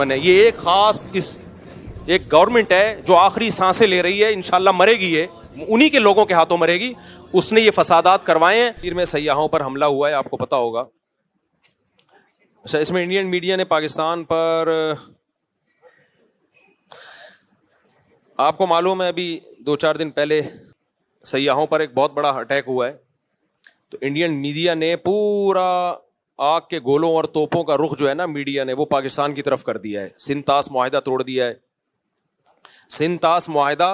یہ ایک خاص ایک گورنمنٹ ہے جو آخری سانسیں لے رہی ہے، انشاءاللہ مرے گی، یہ انہی کے لوگوں کے ہاتھوں مرے گی. اس نے یہ فسادات کروائے ہیں. پیر میں سیاحوں پر حملہ ہوا ہے، آپ کو پتا ہوگا. اچھا، اس میں انڈین میڈیا نے پاکستان پر، آپ کو معلوم ہے ابھی 2-4 دن پہلے سیاحوں پر ایک بہت بڑا اٹیک ہوا ہے. تو انڈین میڈیا نے پورا آگ کے گولوں اور توپوں کا رخ جو ہے نا میڈیا نے، وہ پاکستان کی طرف کر دیا ہے. سنتاس معاہدہ توڑ دیا ہے. سنتاس معاہدہ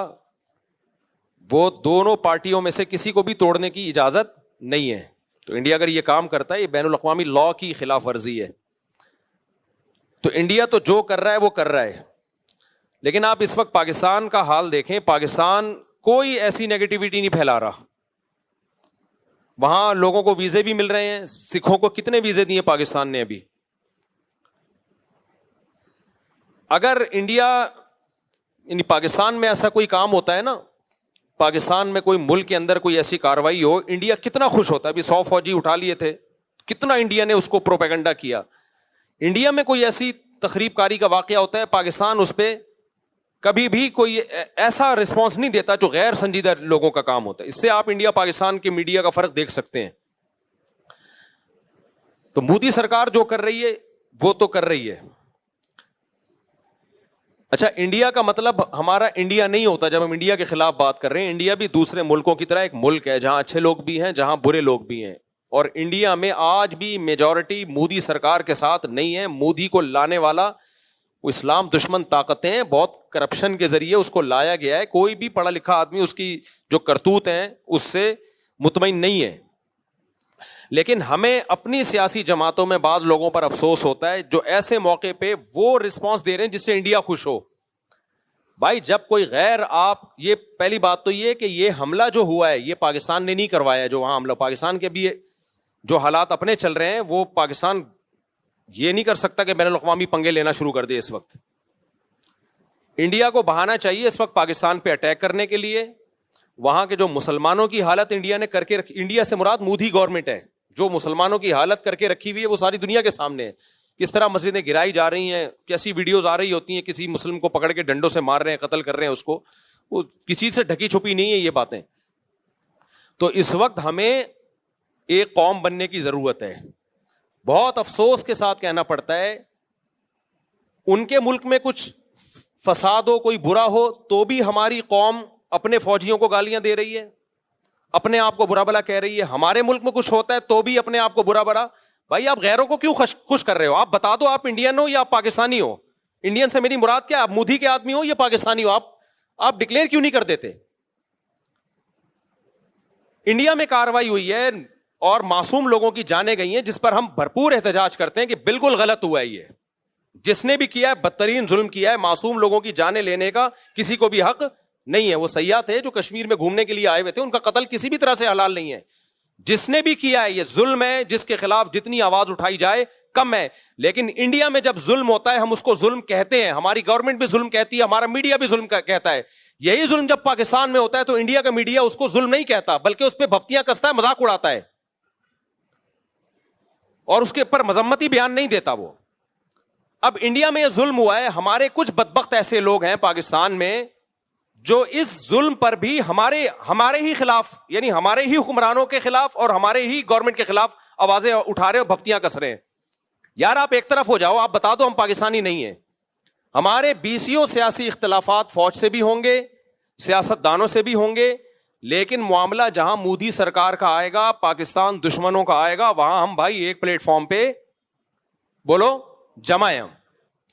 وہ دونوں پارٹیوں میں سے کسی کو بھی توڑنے کی اجازت نہیں ہے. تو انڈیا اگر یہ کام کرتا ہے، یہ بین الاقوامی لاء کی خلاف ورزی ہے. تو انڈیا تو جو کر رہا ہے وہ کر رہا ہے. لیکن آپ اس وقت پاکستان کا حال دیکھیں، پاکستان کوئی ایسی نیگیٹیوٹی نہیں پھیلا رہا. وہاں لوگوں کو ویزے بھی مل رہے ہیں. سکھوں کو کتنے ویزے دیے پاکستان نے ابھی؟ اگر انڈیا یعنی پاکستان میں ایسا کوئی کام ہوتا ہے نا، پاکستان میں کوئی ملک کے اندر کوئی ایسی کاروائی ہو، انڈیا کتنا خوش ہوتا ہے. ابھی 100 فوجی اٹھا لیے تھے، کتنا انڈیا نے اس کو پروپیگنڈا کیا. انڈیا میں کوئی ایسی تخریب کاری کا واقعہ ہوتا ہے، پاکستان اس پہ کبھی بھی کوئی ایسا رسپانس نہیں دیتا جو غیر سنجیدہ لوگوں کا کام ہوتا ہے. اس سے آپ انڈیا پاکستان کے میڈیا کا فرق دیکھ سکتے ہیں. تو مودی سرکار جو کر رہی ہے وہ تو کر رہی ہے. اچھا، انڈیا کا مطلب ہمارا انڈیا نہیں ہوتا جب ہم انڈیا کے خلاف بات کر رہے ہیں. انڈیا بھی دوسرے ملکوں کی طرح ایک ملک ہے جہاں اچھے لوگ بھی ہیں، جہاں برے لوگ بھی ہیں. اور انڈیا میں آج بھی میجورٹی مودی سرکار کے ساتھ نہیں ہے. مودی کو لانے والا وہ اسلام دشمن طاقتیں ہیں، بہت کرپشن کے ذریعے اس کو لایا گیا ہے. کوئی بھی پڑھا لکھا آدمی اس کی جو کرتوت ہیں اس سے مطمئن نہیں ہے. لیکن ہمیں اپنی سیاسی جماعتوں میں بعض لوگوں پر افسوس ہوتا ہے جو ایسے موقع پہ وہ رسپانس دے رہے ہیں جس سے انڈیا خوش ہو. بھائی جب کوئی غیر، آپ یہ پہلی بات تو یہ کہ یہ حملہ جو ہوا ہے یہ پاکستان نے نہیں کروایا. جو وہاں حملہ پاکستان کے بھی جو حالات اپنے چل رہے ہیں وہ پاکستان یہ نہیں کر سکتا کہ بین الاقوامی پنگے لینا شروع کر دے. اس وقت انڈیا کو بہانا چاہیے اس وقت پاکستان پہ اٹیک کرنے کے لیے. وہاں کے جو مسلمانوں کی حالت انڈیا نے کر کے رکھی، انڈیا سے مراد مودی گورنمنٹ ہے، جو مسلمانوں کی حالت کر کے رکھی ہوئی ہے وہ ساری دنیا کے سامنے ہے. کس طرح مسجدیں گرائی جا رہی ہیں، کیسی ویڈیوز آ رہی ہوتی ہیں، کسی مسلم کو پکڑ کے ڈنڈوں سے مار رہے ہیں، قتل کر رہے ہیں اس کو. وہ کسی سے ڈھکی چھپی نہیں ہے یہ باتیں. تو اس وقت ہمیں ایک قوم بننے کی ضرورت ہے. بہت افسوس کے ساتھ کہنا پڑتا ہے، ان کے ملک میں کچھ فساد ہو، کوئی برا ہو، تو بھی ہماری قوم اپنے فوجیوں کو گالیاں دے رہی ہے، اپنے آپ کو برا بلا کہہ رہی ہے. ہمارے ملک میں کچھ ہوتا ہے تو بھی اپنے آپ کو برا بلا. بھائی آپ غیروں کو کیوں خوش کر رہے ہو؟ آپ بتا دو آپ انڈین ہو یا آپ پاکستانی ہو. انڈین سے میری مراد کیا؟ آپ مودی کے آدمی ہو یا پاکستانی ہو؟ آپ ڈکلیئر کیوں نہیں کر دیتے؟ انڈیا میں کاروائی ہوئی ہے اور معصوم لوگوں کی جانیں گئی ہیں جس پر ہم بھرپور احتجاج کرتے ہیں کہ بالکل غلط ہوا ہے. یہ جس نے بھی کیا ہے بدترین ظلم کیا ہے. معصوم لوگوں کی جانیں لینے کا کسی کو بھی حق نہیں ہے. وہ سیاح تھے جو کشمیر میں گھومنے کے لیے آئے ہوئے تھے، ان کا قتل کسی بھی طرح سے حلال نہیں ہے. جس نے بھی کیا ہے یہ ظلم ہے، جس کے خلاف جتنی آواز اٹھائی جائے کم ہے. لیکن انڈیا میں جب ظلم ہوتا ہے ہم اس کو ظلم کہتے ہیں. ہماری گورنمنٹ بھی ظلم کہتی ہے، ہمارا میڈیا بھی ظلم کہتا ہے. یہی ظلم جب پاکستان میں ہوتا ہے تو انڈیا کا میڈیا اس کو ظلم نہیں کہتا بلکہ اس پہ بھپتیاں کستا ہے، مذاق اڑاتا ہے اور اس کے اوپر مذمتی بیان نہیں دیتا وہ. اب انڈیا میں یہ ظلم ہوا ہے، ہمارے کچھ بدبخت ایسے لوگ ہیں پاکستان میں جو اس ظلم پر بھی ہمارے ہی خلاف، یعنی ہمارے ہی حکمرانوں کے خلاف اور ہمارے ہی گورنمنٹ کے خلاف آوازیں اٹھا رہے اور بھپتیاں کس رہے ہیں. یار آپ ایک طرف ہو جاؤ، آپ بتا دو ہم پاکستانی نہیں ہیں. ہمارے بیسیوں سیاسی اختلافات فوج سے بھی ہوں گے، سیاست دانوں سے بھی ہوں گے، لیکن معاملہ جہاں مودی سرکار کا آئے گا، پاکستان دشمنوں کا آئے گا، وہاں ہم بھائی ایک پلیٹ فارم پہ بولو جمع ہیں.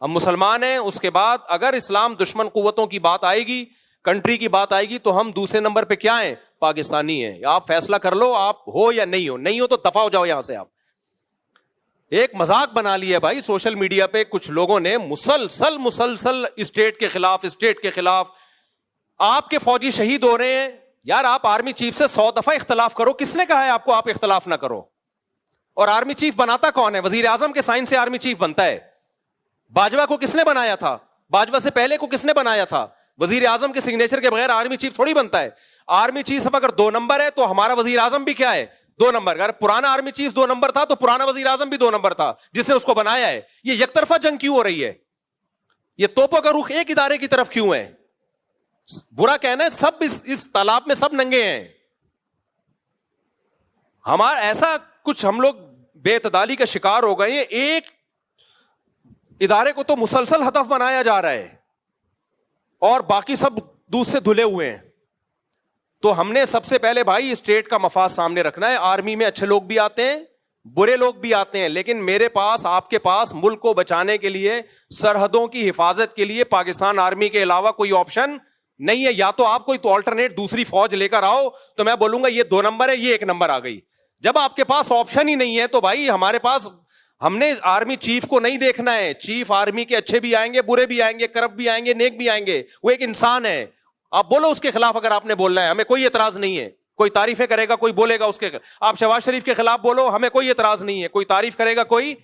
ہم مسلمان ہیں. اس کے بعد اگر اسلام دشمن قوتوں کی بات آئے گی، کنٹری کی بات آئے گی، تو ہم دوسرے نمبر پہ کیا ہیں؟ پاکستانی ہیں. آپ فیصلہ کر لو، آپ ہو یا نہیں ہو. نہیں ہو تو دفع ہو جاؤ یہاں سے. آپ ایک مذاق بنا لیا بھائی سوشل میڈیا پہ کچھ لوگوں نے، مسلسل اسٹیٹ کے خلاف. آپ کے فوجی شہید ہو رہے ہیں. یار آپ آرمی چیف سے 100 دفعہ اختلاف کرو. کس نے کہا ہے آپ کو آپ اختلاف نہ کرو؟ اور آرمی چیف بناتا کون ہے؟ وزیر اعظم کے سائن سے آرمی چیف بنتا ہے. باجوہ کو کس نے بنایا تھا؟ باجوہ سے پہلے کو کس نے بنایا تھا؟ وزیر اعظم کے سگنیچر کے بغیر آرمی چیف تھوڑی بنتا ہے. آرمی چیف اگر 2 نمبر ہے تو ہمارا وزیر اعظم بھی کیا ہے؟ 2 نمبر. اگر پرانا آرمی چیف 2 نمبر تھا تو پرانا وزیر اعظم بھی 2 نمبر تھا جس نے اس کو بنایا ہے. یہ یک طرفہ جنگ کیوں ہو رہی ہے؟ یہ توپوں کا رخ ایک ادارے کی طرف کیوں ہے؟ برا کہنا ہے سب اس تالاب میں سب ننگے ہیں. ہمارا ایسا کچھ ہم لوگ بے اعتدالی کا شکار ہو گئے ہیں. ایک ادارے کو تو مسلسل ہدف بنایا جا رہا ہے اور باقی سب دودھ سے دھلے ہوئے ہیں. تو ہم نے سب سے پہلے بھائی اسٹیٹ کا مفاد سامنے رکھنا ہے. آرمی میں اچھے لوگ بھی آتے ہیں, برے لوگ بھی آتے ہیں, لیکن میرے پاس, آپ کے پاس ملک کو بچانے کے لیے, سرحدوں کی حفاظت کے لیے پاکستان آرمی کے علاوہ کوئی آپشن نہیں ہے. یا تو آپ کوئی تو آلٹرنیٹ دوسری فوج لے کر آؤ, تو میں بولوں گا یہ 2 نمبر ہے, یہ 1 نمبر آ گئی. جب آپ کے پاس آپشن ہی نہیں ہے تو بھائی ہمارے پاس, ہم نے آرمی چیف کو نہیں دیکھنا ہے. چیف آرمی کے اچھے بھی آئیں گے, برے بھی آئیں گے, کرپٹ بھی آئیں گے, نیک بھی آئیں گے. وہ ایک انسان ہے. آپ بولو اس کے خلاف اگر آپ نے بولنا ہے, ہمیں کوئی اعتراض نہیں ہے. کوئی تعریفیں کرے گا, کوئی بولے گا اس کے. آپ شہباز شریف کے خلاف بولو, ہمیں کوئی اعتراض نہیں ہے. کوئی تعریف کرے گا, کوئی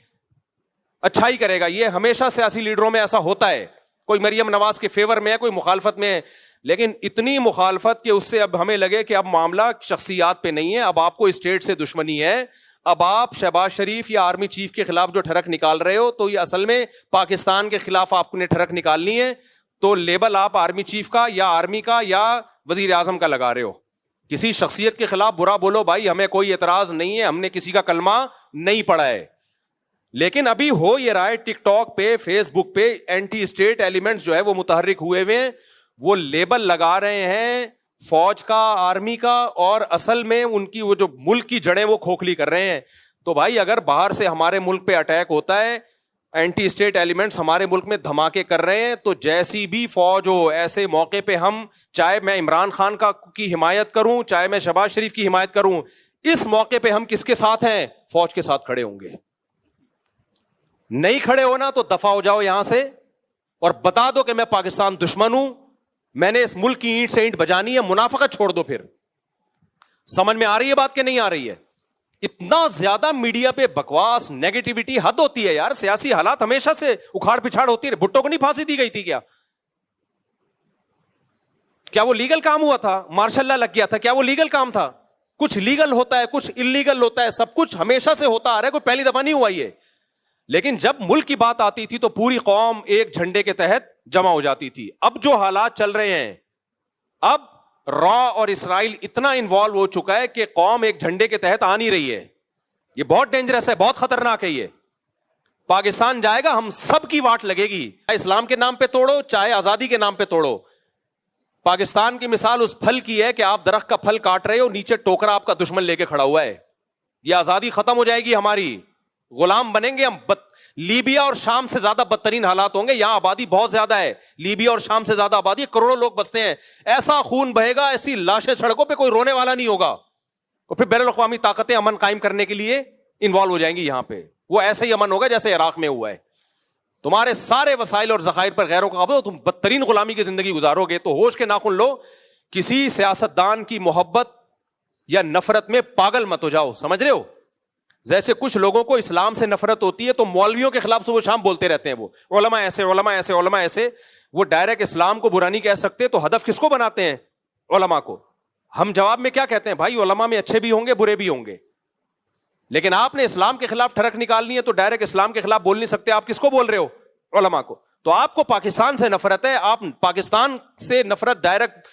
اچھائی کرے گا. یہ ہمیشہ سیاسی لیڈروں میں ایسا ہوتا ہے. کوئی مریم نواز کے فیور میں ہے, کوئی مخالفت میں ہے. لیکن اتنی مخالفت کہ اس سے اب ہمیں لگے کہ اب معاملہ شخصیات پہ نہیں ہے, اب آپ کو اسٹیٹ سے دشمنی ہے. اب آپ شہباز شریف یا آرمی چیف کے خلاف جو ٹھڑک نکال رہے ہو, تو یہ اصل میں پاکستان کے خلاف آپ نے ٹھڑک نکالنی ہے. تو لیبل آپ آرمی چیف کا یا آرمی کا یا وزیر اعظم کا لگا رہے ہو. کسی شخصیت کے خلاف برا بولو بھائی, ہمیں کوئی اعتراض نہیں ہے, ہم نے کسی کا کلمہ نہیں پڑھا ہے. لیکن ابھی ہو یہ رہا ہے ٹک ٹاک پہ, فیس بک پہ اینٹی اسٹیٹ ایلیمنٹس جو ہے وہ متحرک ہوئے ہیں. وہ لیبل لگا رہے ہیں فوج کا, آرمی کا, اور اصل میں ان کی وہ جو ملک کی جڑیں وہ کھوکھلی کر رہے ہیں. تو بھائی اگر باہر سے ہمارے ملک پہ اٹیک ہوتا ہے, اینٹی اسٹیٹ ایلیمنٹس ہمارے ملک میں دھماکے کر رہے ہیں, تو جیسی بھی فوج ہو, ایسے موقع پہ ہم, چاہے میں عمران خان کی حمایت کروں, چاہے میں شہباز شریف کی حمایت کروں, اس موقع پہ ہم کس کے ساتھ ہیں؟ فوج کے ساتھ کھڑے ہوں گے. نہیں کھڑے ہونا تو دفع ہو جاؤ یہاں سے اور بتا دو کہ میں پاکستان دشمن ہوں, میں نے اس ملک کی اینٹ سے اینٹ بجانی ہے. منافقت چھوڑ دو. پھر سمجھ میں آ رہی ہے بات کہ نہیں آ رہی ہے؟ اتنا زیادہ میڈیا پہ بکواس, نیگیٹیوٹی, حد ہوتی ہے یار. سیاسی حالات ہمیشہ سے اکھاڑ پچھاڑ ہوتی ہے. بھٹو کو نہیں پھانسی دی گئی تھی کیا وہ لیگل کام ہوا تھا؟ مارشل لا لگ گیا تھا, کیا وہ لیگل کام تھا؟ کچھ لیگل ہوتا ہے, کچھ انلیگل ہوتا ہے, سب کچھ ہمیشہ سے ہوتا آ رہا ہے, کوئی پہلی دفعہ نہیں ہوا یہ. لیکن جب ملک کی بات آتی تھی تو پوری قوم ایک جھنڈے کے تحت جمع ہو جاتی تھی. اب جو حالات چل رہے ہیں, اب را اور اسرائیل اتنا انوالو ہو چکا ہے کہ قوم ایک جھنڈے کے تحت آ نہیں رہی ہے. یہ بہت ڈینجرس ہے, بہت خطرناک ہے. یہ پاکستان جائے گا, ہم سب کی واٹ لگے گی, چاہے اسلام کے نام پہ توڑو, چاہے آزادی کے نام پہ توڑو. پاکستان کی مثال اس پھل کی ہے کہ آپ درخت کا پھل کاٹ رہے ہو, نیچے ٹوکرا آپ کا دشمن لے کے کھڑا ہوا ہے. یہ آزادی ختم ہو جائے گی ہماری, غلام بنیں گے ہم. لیبیا اور شام سے زیادہ بدترین حالات ہوں گے. یہاں آبادی بہت زیادہ ہے, لیبیا اور شام سے زیادہ آبادی, کروڑوں لوگ بستے ہیں. ایسا خون بہے گا, ایسی لاشیں سڑکوں پہ, کوئی رونے والا نہیں ہوگا. اور پھر بین الاقوامی طاقتیں امن قائم کرنے کے لیے انوالو ہو جائیں گی یہاں پہ. وہ ایسا ہی امن ہوگا جیسے عراق میں ہوا ہے. تمہارے سارے وسائل اور ذخائر پر غیروں کا قبضہ ہو, تم بدترین غلامی کی زندگی گزارو گے. تو ہوش کے ناخن لو, کسی سیاستدان کی محبت یا نفرت میں پاگل مت ہو جاؤ. سمجھ رہے ہو؟ جیسے کچھ لوگوں کو اسلام سے نفرت ہوتی ہے تو مولویوں کے خلاف صبح شام بولتے رہتے ہیں, وہ علماء ایسے, علماء ایسے, علماء ایسے. وہ ڈائریکٹ اسلام کو برا نہیں کہہ سکتے, تو ہدف کس کو بناتے ہیں؟ علماء کو. ہم جواب میں کیا کہتے ہیں؟ بھائی علماء میں اچھے بھی ہوں گے, برے بھی ہوں گے, لیکن آپ نے اسلام کے خلاف ٹھڑک نکالنی ہے تو ڈائریکٹ اسلام کے خلاف بول نہیں سکتے. آپ کس کو بول رہے ہو؟ علماء کو. تو آپ کو پاکستان سے نفرت ہے, آپ پاکستان سے نفرت ڈائریکٹ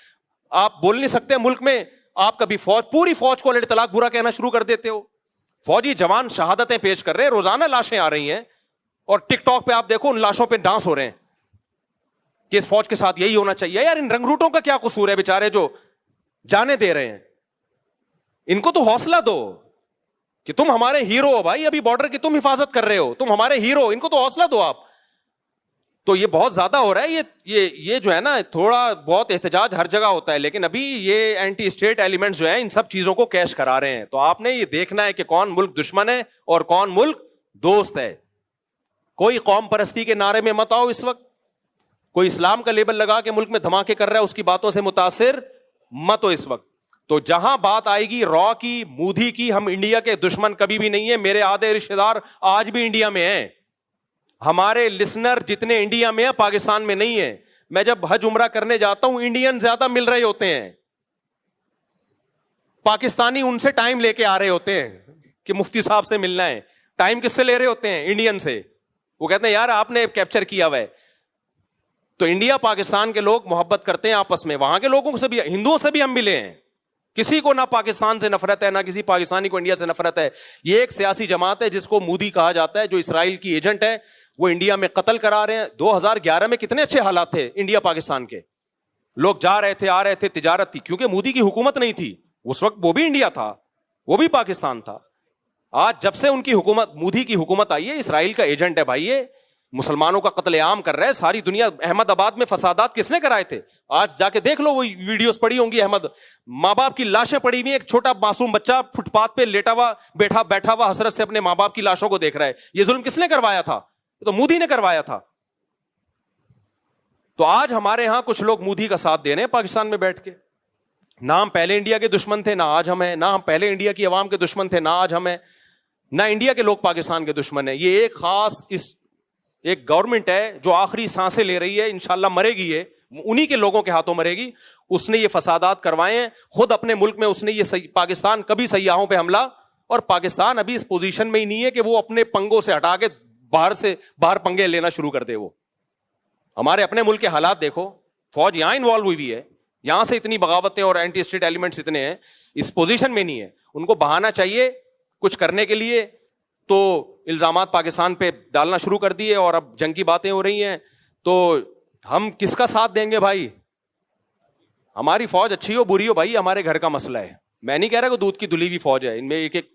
آپ بول نہیں سکتے. ملک میں آپ کبھی پوری فوج کو الٹ طلاق برا کہنا شروع کر دیتے ہو. فوجی جوان شہادتیں پیش کر رہے ہیں, روزانہ لاشیں آ رہی ہیں, اور ٹک ٹاک پہ آپ دیکھو ان لاشوں پہ ڈانس ہو رہے ہیں کہ اس فوج کے ساتھ یہی ہونا چاہیے. یار ان رنگروٹوں کا کیا قصور ہے بیچارے جو جانے دے رہے ہیں؟ ان کو تو حوصلہ دو کہ تم ہمارے ہیرو ہو بھائی, ابھی بارڈر کی تم حفاظت کر رہے ہو, تم ہمارے ہیرو, ان کو تو حوصلہ دو آپ. تو یہ بہت زیادہ ہو رہا ہے. یہ جو ہے نا, تھوڑا بہت احتجاج ہر جگہ ہوتا ہے, لیکن ابھی یہ اینٹی اسٹیٹ ایلیمنٹس جو ہیں ان سب چیزوں کو کیش کرا رہے ہیں. تو آپ نے یہ دیکھنا ہے کہ کون ملک دشمن ہے اور کون ملک دوست ہے. کوئی قوم پرستی کے نعرے میں مت آؤ اس وقت, کوئی اسلام کا لیبل لگا کے ملک میں دھماکے کر رہا ہے اس کی باتوں سے متاثر مت ہو اس وقت. تو جہاں بات آئے گی را کی, مودی کی, ہم انڈیا کے دشمن کبھی بھی نہیں ہے. میرے آدھے رشتہ دار آج بھی انڈیا میں ہیں, ہمارے لسنر جتنے انڈیا میں ہیں پاکستان میں نہیں ہیں. میں جب حج عمرہ کرنے جاتا ہوں انڈین زیادہ مل رہے ہوتے ہیں, پاکستانی ان سے ٹائم لے کے آ رہے ہوتے ہیں کہ مفتی صاحب سے ملنا ہے. ٹائم کس سے لے رہے ہوتے ہیں؟ انڈین سے. وہ کہتے ہیں یار آپ نے کیپچر کیا ہوا ہے. تو انڈیا پاکستان کے لوگ محبت کرتے ہیں آپس میں, وہاں کے لوگوں سے بھی, ہندوؤں سے بھی ہم ملے ہیں, کسی کو نہ پاکستان سے نفرت ہے, نہ کسی پاکستانی کو انڈیا سے نفرت ہے. یہ ایک سیاسی جماعت ہے جس کو مودی کہا جاتا ہے, جو اسرائیل کی ایجنٹ ہے, وہ انڈیا میں قتل کرا رہے ہیں. 2011 میں کتنے اچھے حالات تھے انڈیا پاکستان کے, لوگ جا رہے تھے, آ رہے تھے, تجارت تھی, کیونکہ مودی کی حکومت نہیں تھی اس وقت. وہ بھی انڈیا تھا, وہ بھی پاکستان تھا. آج جب سے ان کی حکومت, مودی کی حکومت آئی ہے, اسرائیل کا ایجنٹ ہے بھائی, یہ مسلمانوں کا قتل عام کر رہا ہے. ساری دنیا, احمد آباد میں فسادات کس نے کرائے تھے؟ آج جا کے دیکھ لو, وہ ویڈیوز پڑی ہوں گی. احمد, ماں باپ کی لاشیں پڑی ہوئی, ایک چھوٹا معصوم بچہ فٹ پاتھ پہ لیٹا ہوا بیٹھا ہوا حسرت سے اپنے ماں باپ کی لاشوں کو دیکھ رہا ہے. یہ ظلم کس نے کروایا تھا؟ تو مودی نے کروایا تھا. تو آج ہمارے ہاں کچھ لوگ مودی کا ساتھ دے رہے ہیں پاکستان میں بیٹھ کے. نہ ہم پہلے انڈیا کے دشمن تھے, نہ آج ہم ہیں. نہ ہم پہلے انڈیا کی عوام کے دشمن تھے, نہ آج ہم ہیں. نہ انڈیا کے لوگ پاکستان کے دشمن ہیں. یہ ایک خاص ایک گورنمنٹ ہے جو آخری سانسیں لے رہی ہے, انشاءاللہ مرے گی, یہ انہی کے لوگوں کے ہاتھوں مرے گی. اس نے یہ فسادات کروائے ہیں خود اپنے ملک میں. اس نے یہ پاکستان کبھی سیاحوں پہ حملہ, اور پاکستان ابھی اس پوزیشن میں ہی نہیں ہے کہ وہ اپنے پنگوں سے ہٹا کے باہر پنگے لینا شروع کر دے. وہ ہمارے اپنے ملک کے حالات دیکھو, فوج یہاں انوالو ہوئی ہے, یہاں سے اتنی بغاوتیں اور اینٹی اسٹیٹ ایلیمنٹس اتنے ہیں, اس پوزیشن میں نہیں ہے. ان کو بہانا چاہیے کچھ کرنے کے لیے, تو الزامات پاکستان پہ ڈالنا شروع کر دیے, اور اب جنگ کی باتیں ہو رہی ہیں. تو ہم کس کا ساتھ دیں گے بھائی؟ ہماری فوج اچھی ہو بری ہو بھائی, ہمارے گھر کا مسئلہ ہے. میں نہیں کہہ رہا کہ دودھ کی دھلی ہوئی فوج ہے, ان میں ایک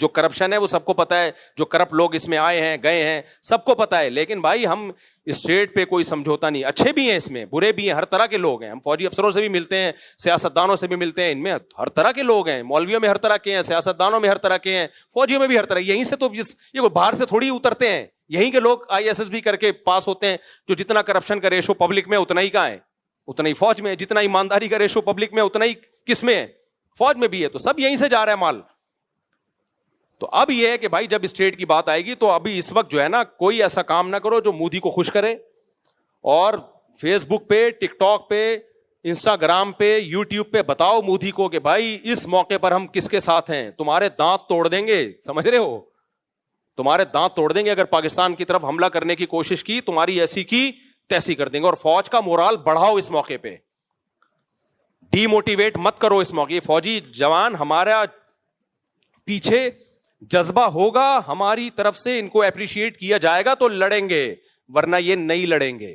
جو کرپشن ہے وہ سب کو پتا ہے, جو کرپٹ لوگ اس میں آئے ہیں گئے ہیں سب کو پتا ہے. لیکن بھائی ہم اسٹیٹ پہ کوئی سمجھوتا نہیں. اچھے بھی ہیں اس میں, برے بھی ہیں, ہر طرح کے لوگ ہیں. ہم فوجی افسروں سے بھی ملتے ہیں, سیاستدانوں سے بھی ملتے ہیں, ان میں ہر طرح کے لوگ ہیں. مولویوں میں ہر طرح کے ہیں, سیاستدانوں میں ہر طرح کے ہیں, فوجیوں میں بھی ہر طرح. یہیں سے تو یہ باہر سے تھوڑی اترتے ہیں, یہیں کے لوگ ISSB کر کے پاس ہوتے ہیں. جو جتنا کرپشن کا ریشو پبلک میں اتنا ہی کہاں ہے, اتنا ہی فوج میں. جتنا ایمانداری کا ریشو پبلک میں اتنا ہی کس میں ہے, فوج میں بھی ہے. تو سب یہیں سے جا رہا ہے مال. تو اب یہ ہے کہ بھائی جب اسٹیٹ کی بات آئے گی تو ابھی اس وقت جو ہے نا, کوئی ایسا کام نہ کرو جو مودی کو خوش کرے. اور فیس بک پہ, ٹک ٹاک پہ, انسٹاگرام پہ, یوٹیوب پہ بتاؤ مودی کو کہ بھائی اس موقع پر ہم کس کے ساتھ ہیں. تمہارے دانت توڑ دیں گے, سمجھ رہے ہو, تمہارے دانت توڑ دیں گے اگر پاکستان کی طرف حملہ کرنے کی کوشش کی. تمہاری ایسی کی تیسی کر دیں گے. اور فوج کا مورال بڑھاؤ اس موقع پہ, ڈی موٹیویٹ مت کرو اس موقع. فوجی جوان ہمارا پیچھے جذبہ ہوگا ہماری طرف سے, ان کو اپریشیٹ کیا جائے گا تو لڑیں گے, ورنہ یہ نہیں لڑیں گے.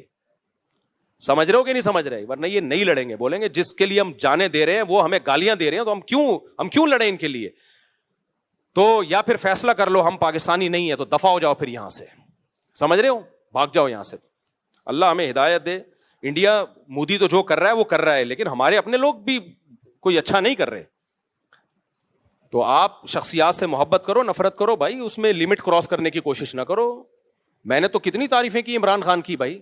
سمجھ رہے ہو کہ نہیں سمجھ رہے؟ ورنہ یہ نہیں لڑیں گے. بولیں گے جس کے لیے ہم جانے دے رہے ہیں وہ ہمیں گالیاں دے رہے ہیں, تو ہم کیوں لڑیں ان کے لیے؟ تو یا پھر فیصلہ کر لو ہم پاکستانی نہیں ہے تو دفع ہو جاؤ پھر یہاں سے. سمجھ رہے ہو, بھاگ جاؤ یہاں سے. اللہ ہمیں ہدایت دے. انڈیا, مودی تو جو کر رہا ہے وہ کر رہا ہے, لیکن ہمارے اپنے لوگ بھی کوئی اچھا نہیں کر رہے. تو آپ شخصیات سے محبت کرو, نفرت کرو بھائی, اس میں لمٹ کراس کرنے کی کوشش نہ کرو. میں نے تو کتنی تعریفیں کی عمران خان کی بھائی.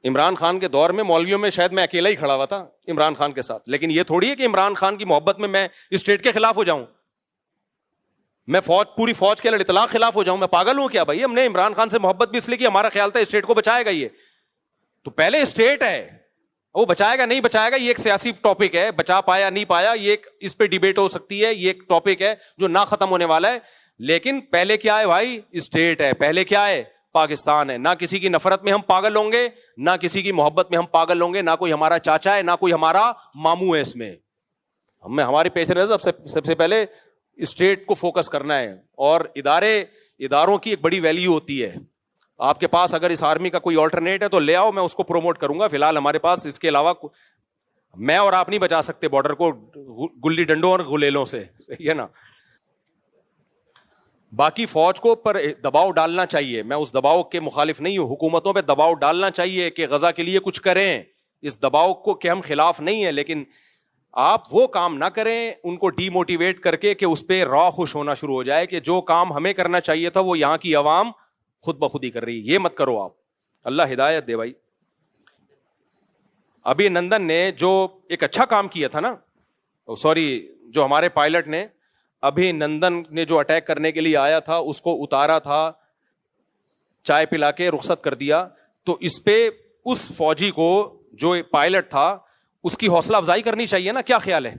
عمران خان کے دور میں مولویوں میں شاید میں اکیلا ہی کھڑا ہوا تھا عمران خان کے ساتھ. لیکن یہ تھوڑی ہے کہ عمران خان کی محبت میں اسٹیٹ کے خلاف ہو جاؤں, میں پوری فوج کے اطلاق خلاف ہو جاؤں. میں پاگل ہوں کیا بھائی؟ ہم نے عمران خان سے محبت بھی اس لیے کی, ہمارا خیال تھا اسٹیٹ کو بچائے گا. یہ تو پہلے اسٹیٹ ہے, وہ بچائے گا نہیں بچائے گا یہ ایک سیاسی ٹاپک ہے. بچا پایا نہیں پایا یہ ایک, اس پہ ڈیبیٹ ہو سکتی ہے, یہ ایک ٹاپک ہے جو نہ ختم ہونے والا ہے. لیکن پہلے کیا ہے بھائی؟ اسٹیٹ ہے. پہلے کیا ہے؟ پاکستان ہے. نہ کسی کی نفرت میں ہم پاگل ہوں گے, نہ کسی کی محبت میں ہم پاگل ہوں گے. نہ کوئی ہمارا چاچا ہے, نہ کوئی ہمارا ماموں ہے. اس میں ہمیں ہماری پیش نظر سب سے پہلے اسٹیٹ کو فوکس کرنا ہے. اور اداروں کی ایک بڑی ویلیو ہوتی ہے. آپ کے پاس اگر اس آرمی کا کوئی آلٹرنیٹ ہے تو لے آؤ, میں اس کو پروموٹ کروں گا. فی الحال ہمارے پاس اس کے علاوہ میں اور آپ نہیں بچا سکتے بارڈر کو گلی ڈنڈوں اور غلیلوں سے, صحیح ہے نا. باقی فوج کو پر دباؤ ڈالنا چاہیے, میں اس دباؤ کے مخالف نہیں ہوں. حکومتوں پہ دباؤ ڈالنا چاہیے کہ غزہ کے لیے کچھ کریں. اس دباؤ کو کہ ہم خلاف نہیں ہیں, لیکن آپ وہ کام نہ کریں ان کو ڈی موٹیویٹ کر کے کہ اس پہ راہ خوش ہونا شروع ہو جائے کہ جو کام ہمیں کرنا چاہیے تھا وہ یہاں کی عوام خود بخود ہی کر رہی ہے. یہ مت کرو آپ. اللہ ہدایت دے بھائی. ابھی نندن نے جو ایک اچھا کام کیا تھا نا, جو ہمارے پائلٹ نے, ابھی نندن نے جو اٹیک کرنے کے لیے آیا تھا اس کو اتارا تھا, چائے پلا کے رخصت کر دیا. تو اس پہ اس فوجی کو جو پائلٹ تھا اس کی حوصلہ افزائی کرنی چاہیے نا. کیا خیال ہے؟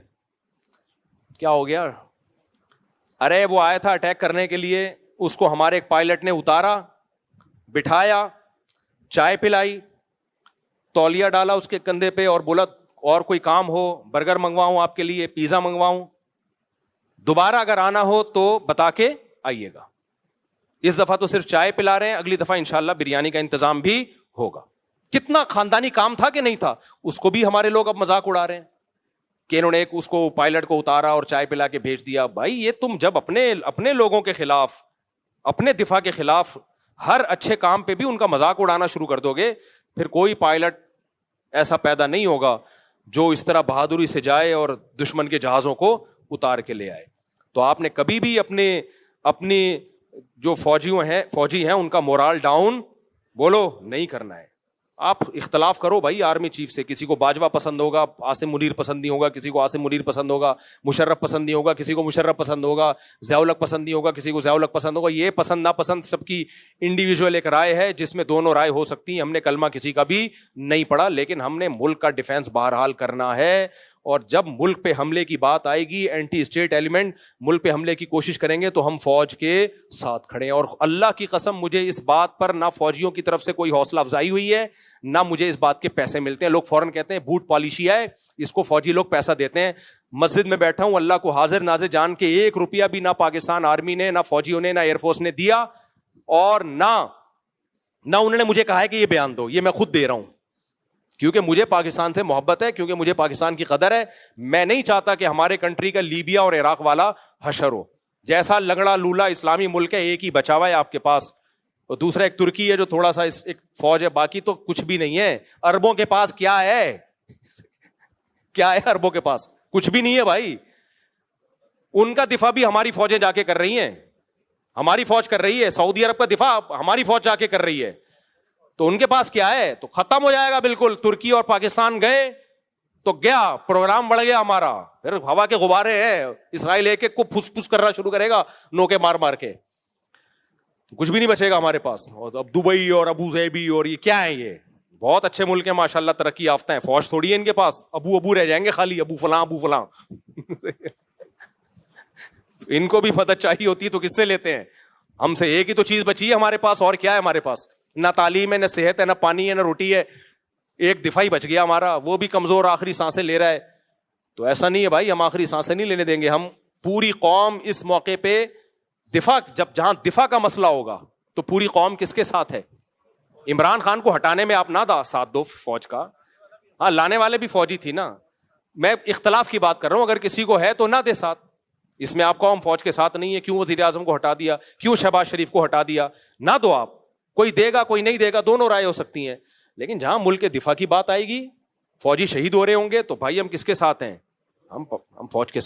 کیا ہو گیا؟ ارے وہ آیا تھا اٹیک کرنے کے لیے, اس کو ہمارے ایک پائلٹ نے اتارا, بٹھایا, چائے پلائی, تولیہ ڈالا اس کے کندھے پہ اور بولا اور کوئی کام ہو, برگر منگواؤں آپ کے لیے, پیزا منگواؤں, دوبارہ اگر آنا ہو تو بتا کے آئیے گا. اس دفعہ تو صرف چائے پلا رہے ہیں, اگلی دفعہ انشاءاللہ بریانی کا انتظام بھی ہوگا. کتنا خاندانی کام تھا کہ نہیں تھا, اس کو بھی ہمارے لوگ اب مذاق اڑا رہے ہیں کہ انہوں نے ایک اس کو پائلٹ کو اتارا اور چائے پلا کے بھیج دیا. بھائی یہ تم جب اپنے لوگوں کے خلاف, اپنے دفاع کے خلاف ہر اچھے کام پہ بھی ان کا مذاق اڑانا شروع کر دو گے, پھر کوئی پائلٹ ایسا پیدا نہیں ہوگا جو اس طرح بہادری سے جائے اور دشمن کے جہازوں کو اتار کے لے آئے. تو آپ نے کبھی بھی اپنی جو فوجی ہیں ان کا مورال ڈاؤن بولو نہیں کرنا ہے. آپ اختلاف کرو بھائی آرمی چیف سے, کسی کو باجوہ پسند ہوگا, عاصم منیر پسند نہیں ہوگا, کسی کو عاصم منیر پسند ہوگا, مشرف پسند نہیں ہوگا, کسی کو مشرف پسند ہوگا, ضیاء الحق پسند نہیں ہوگا, کسی کو ضیاء الحق پسند ہوگا. یہ پسند ناپسند سب کی انڈیویجول ایک رائے ہے جس میں دونوں رائے ہو سکتی ہیں. ہم نے کلمہ کسی کا بھی نہیں پڑھا, لیکن ہم نے ملک کا ڈیفینس بہرحال کرنا ہے. اور جب ملک پہ حملے کی بات آئے گی, اینٹی اسٹیٹ ایلیمنٹ ملک پہ حملے کی کوشش کریں گے تو ہم فوج کے ساتھ کھڑے ہیں. اور اللہ کی قسم مجھے اس بات پر نہ فوجیوں کی طرف سے کوئی حوصلہ افزائی ہوئی ہے, نہ مجھے اس بات کے پیسے ملتے ہیں. لوگ فوراً کہتے ہیں بوٹ پالیشی ہے, اس کو فوجی لوگ پیسہ دیتے ہیں. مسجد میں بیٹھا ہوں, اللہ کو حاضر ناظر جان کے 1 روپیہ بھی نہ پاکستان آرمی نے, نہ فوجیوں نے, نہ ایئر فورس نے دیا, اور نہ انہوں نے مجھے کہا ہے کہ یہ بیان دو. یہ میں خود دے رہا ہوں کیونکہ مجھے پاکستان سے محبت ہے, کیونکہ مجھے پاکستان کی قدر ہے. میں نہیں چاہتا کہ ہمارے کنٹری کا لیبیا اور عراق والا حشر ہو. جیسا لنگڑا لولا اسلامی ملک ہے, ایک ہی بچا ہوا ہے آپ کے پاس, اور دوسرا ایک ترکی ہے جو تھوڑا سا ایک فوج ہے, باقی تو کچھ بھی نہیں ہے. اربوں کے پاس کیا ہے, کیا ہے اربوں کے پاس, کچھ بھی نہیں ہے بھائی. ان کا دفاع بھی ہماری فوجیں جا کے کر رہی ہیں, ہماری فوج کر رہی ہے. سعودی عرب کا دفاع ہماری فوج جا کے کر رہی ہے. تو ان کے پاس کیا ہے, تو ختم ہو جائے گا بالکل. ترکی اور پاکستان گئے تو گیا, پروگرام بڑھ گیا ہمارا. پھر ہوا کے غبارے ہیں, اسرائیل ایک ایک کو پھس پھس کرنا شروع کرے گا نوکے مار مار کے, کچھ بھی نہیں بچے گا ہمارے پاس. اور اب دبئی اور ابو ظہبی اور یہ کیا ہے, یہ بہت اچھے ملک ہیں ماشاءاللہ, ترقی یافتہ ہیں. فوج تھوڑی ہے ان کے پاس, ابو رہ جائیں گے خالی, ابو فلاں. ان کو بھی مدد چاہیے ہوتی ہے تو کس سے لیتے ہیں, ہم سے. ایک ہی تو چیز بچی ہے ہمارے پاس, اور کیا ہے ہمارے پاس؟ نہ تعلیم ہے, نہ صحت ہے, نہ پانی ہے, نہ روٹی ہے. ایک دفاعی بچ گیا ہمارا, وہ بھی کمزور, آخری سانسیں لے رہا ہے. تو ایسا نہیں ہے بھائی, ہم آخری سانسیں نہیں لینے دیں گے. ہم پوری قوم اس موقع پہ دفاع, جہاں دفاع کا مسئلہ ہوگا تو پوری قوم کس کے ساتھ ہے؟ عمران خان کو ہٹانے میں آپ نہ ساتھ دو فوج کا. ہاں, لانے والے بھی فوجی تھی نا. میں اختلاف کی بات کر رہا ہوں, اگر کسی کو ہے تو نہ دے ساتھ. اس میں آپ کو ہم فوج کے ساتھ نہیں ہے, کیوں وزیر اعظم کو ہٹا دیا, کیوں شہباز شریف کو ہٹا دیا, نہ دو آپ. کوئی دے گا کوئی نہیں دے گا, دونوں رائے ہو سکتی ہیں. لیکن جہاں ملک کے دفاع کی بات آئے گی, فوجی شہید ہو رہے ہوں گے, تو بھائی ہم کس کے ساتھ ہیں؟ ہم فوج کے ساتھ.